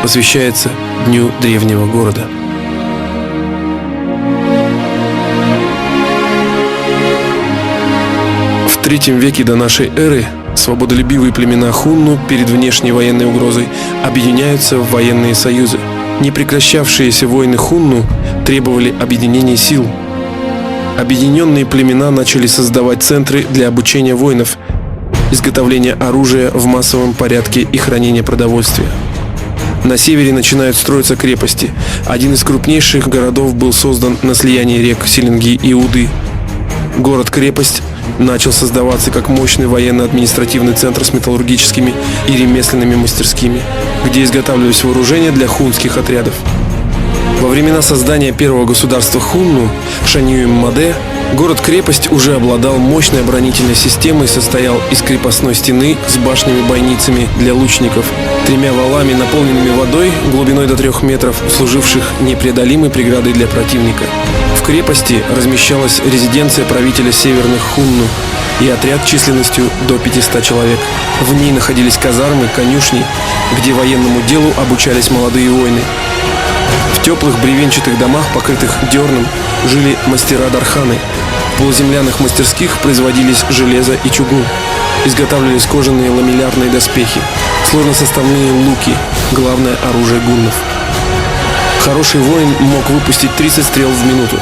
посвящается Дню древнего города. В III веке до нашей эры свободолюбивые племена хунну перед внешней военной угрозой объединяются в военные союзы. Непрекращавшиеся войны хунну требовали объединения сил. Объединенные племена начали создавать центры для обучения воинов, изготовления оружия в массовом порядке и хранения продовольствия. На севере начинают строиться крепости. Один из крупнейших городов был создан на слиянии рек Селенги и Уды. Город-крепость начал создаваться как мощный военно-административный центр с металлургическими и ремесленными мастерскими, где изготавливались вооружения для хуннских отрядов. Во времена создания первого государства хунну, Шаньюэм-Маде, город-крепость уже обладал мощной оборонительной системой и состоял из крепостной стены с башнями-бойницами для лучников, 3 валами, наполненными водой глубиной до 3 метров, служивших непреодолимой преградой для противника. В крепости размещалась резиденция правителя северных хунну и отряд численностью до 500 человек. В ней находились казармы, конюшни, где военному делу обучались молодые воины. В теплых бревенчатых домах, покрытых дерном, жили мастера-дарханы. В полуземляных мастерских производились железо и чугун. Изготавливались кожаные ламеллярные доспехи, сложносоставные луки, главное оружие гуннов. Хороший воин мог выпустить 30 стрел в минуту.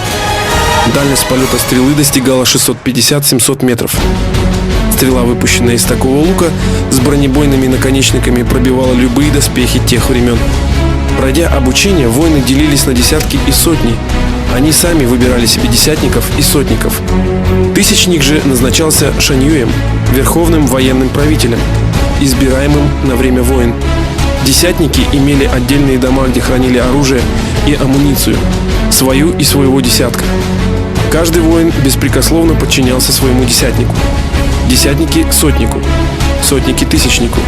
Дальность полета стрелы достигала 650-700 метров. Стрела, выпущенная из такого лука, с бронебойными наконечниками пробивала любые доспехи тех времен. Пройдя обучение, воины делились на десятки и сотни. Они сами выбирали себе десятников и сотников. Тысячник же назначался Шаньюэм, верховным военным правителем, избираемым на время войн. Десятники имели отдельные дома, где хранили оружие и амуницию, свою и своего десятка. Каждый воин беспрекословно подчинялся своему десятнику. Десятники – сотнику, сотники – тысячнику.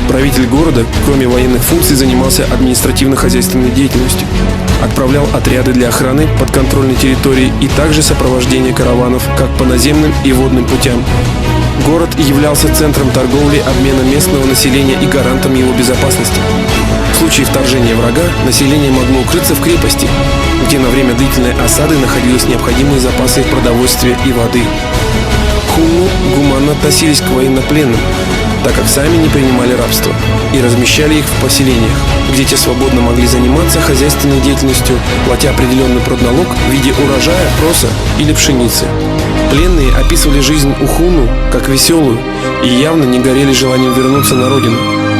Правитель города, кроме военных функций, занимался административно-хозяйственной деятельностью, отправлял отряды для охраны подконтрольной территории и также сопровождения караванов как по наземным и водным путям. Город являлся центром торговли, обмена местного населения и гарантом его безопасности. В случае вторжения врага население могло укрыться в крепости, где на время длительной осады находились необходимые запасы продовольствия и воды. Хунну гуманно относились к военнопленным, так как сами не принимали рабство, и размещали их в поселениях, где те свободно могли заниматься хозяйственной деятельностью, платя определенный продналог в виде урожая, проса или пшеницы. Пленные описывали жизнь у хунну как веселую и явно не горели желанием вернуться на родину,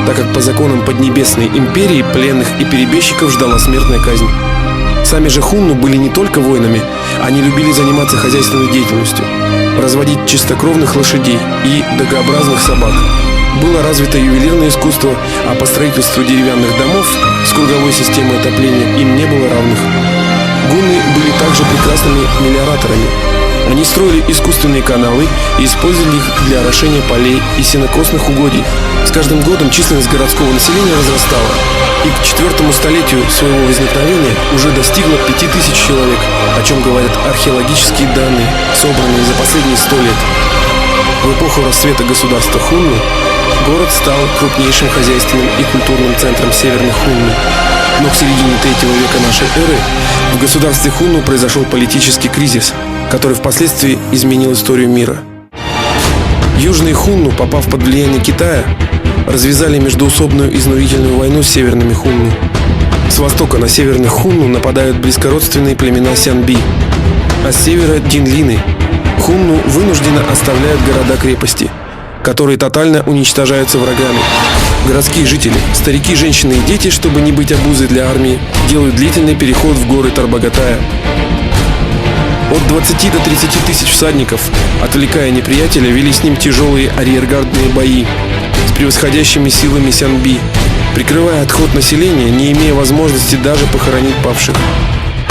так как по законам Поднебесной империи пленных и перебежчиков ждала смертная казнь. Сами же хунну были не только воинами, они любили заниматься хозяйственной деятельностью, разводить чистокровных лошадей и дагообразных собак. Было развито ювелирное искусство, а по строительству деревянных домов с круговой системой отопления им не было равных. Гунны были также прекрасными мелиораторами. Они строили искусственные каналы и использовали их для орошения полей и сенокосных угодий. С каждым годом численность городского населения возрастала, и к 4-му столетию своего возникновения уже достигла 5000 человек, о чем говорят археологические данные, собранные за последние 100 лет. В эпоху расцвета государства хунну город стал крупнейшим хозяйственным и культурным центром северных хунну. Но к середине 3 века нашей эры в государстве хунну произошел политический кризис, который впоследствии изменил историю мира. Южные хунну, попав под влияние Китая, развязали междоусобную изнурительную войну с северными хунну. С востока на северных хунну нападают близкородственные племена Сянби, а с севера – динлины. Хунну вынужденно оставляют города-крепости, которые тотально уничтожаются врагами. Городские жители, старики, женщины и дети, чтобы не быть обузой для армии, делают длительный переход в горы Тарбагатая. От 20 до 30 тысяч всадников, отвлекая неприятеля, вели с ним тяжелые арьергардные бои с превосходящими силами Сянби, прикрывая отход населения, не имея возможности даже похоронить павших.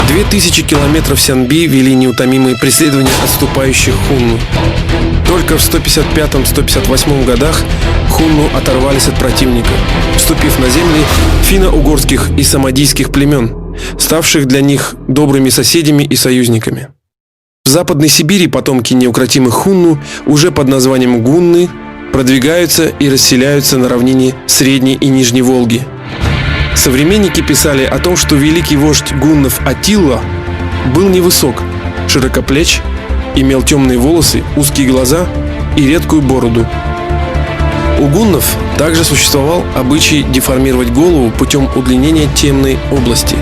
2000 километров Сянби вели неутомимые преследования отступающих хунну. Только в 155-158 годах хунну оторвались от противника, вступив на земли финно-угорских и самодийских племен, ставших для них добрыми соседями и союзниками. В Западной Сибири потомки неукротимых хунну уже под названием гунны продвигаются и расселяются на равнине Средней и Нижней Волги. Современники писали о том, что великий вождь гуннов Аттила был невысок, широкоплеч, имел темные волосы, узкие глаза и редкую бороду. У гуннов также существовал обычай деформировать голову путем удлинения темной области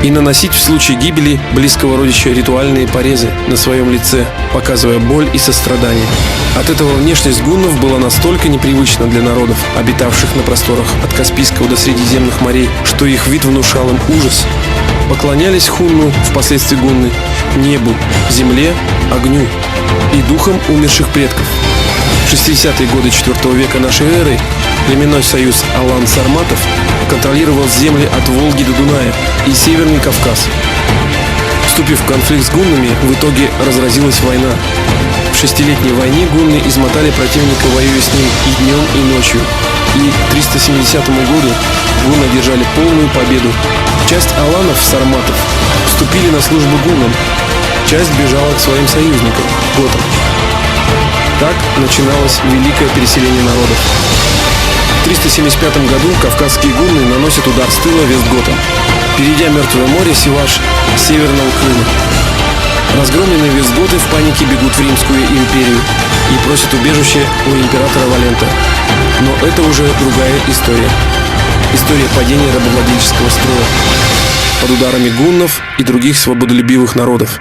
и наносить в случае гибели близкого родича ритуальные порезы на своем лице, показывая боль и сострадание. От этого внешность гуннов была настолько непривычна для народов, обитавших на просторах от Каспийского до Средиземных морей, что их вид внушал им ужас. Поклонялись хунну, впоследствии гунны, небу, земле, огню и духам умерших предков. В 60-е годы IV века нашей эры племенной союз алан-сарматов контролировал земли от Волги до Дуная и Северный Кавказ. Вступив в конфликт с гуннами, в итоге разразилась война. В шестилетней войне гунны измотали противника, воюя с ним и днем, и ночью. И к 370 году гунны одержали полную победу. Часть аланов-сарматов вступили на службу гуннам, часть бежала к своим союзникам, готам. Так начиналось великое переселение народов. В 375 году кавказские гунны наносят удар с тыла вестготам, перейдя Мертвое море, Севаш, Северного Крыма. Разгромленные вестготы в панике бегут в Римскую империю и просят убежище у императора Валента. Но это уже другая история. История падения рабовладельческого строя под ударами гуннов и других свободолюбивых народов.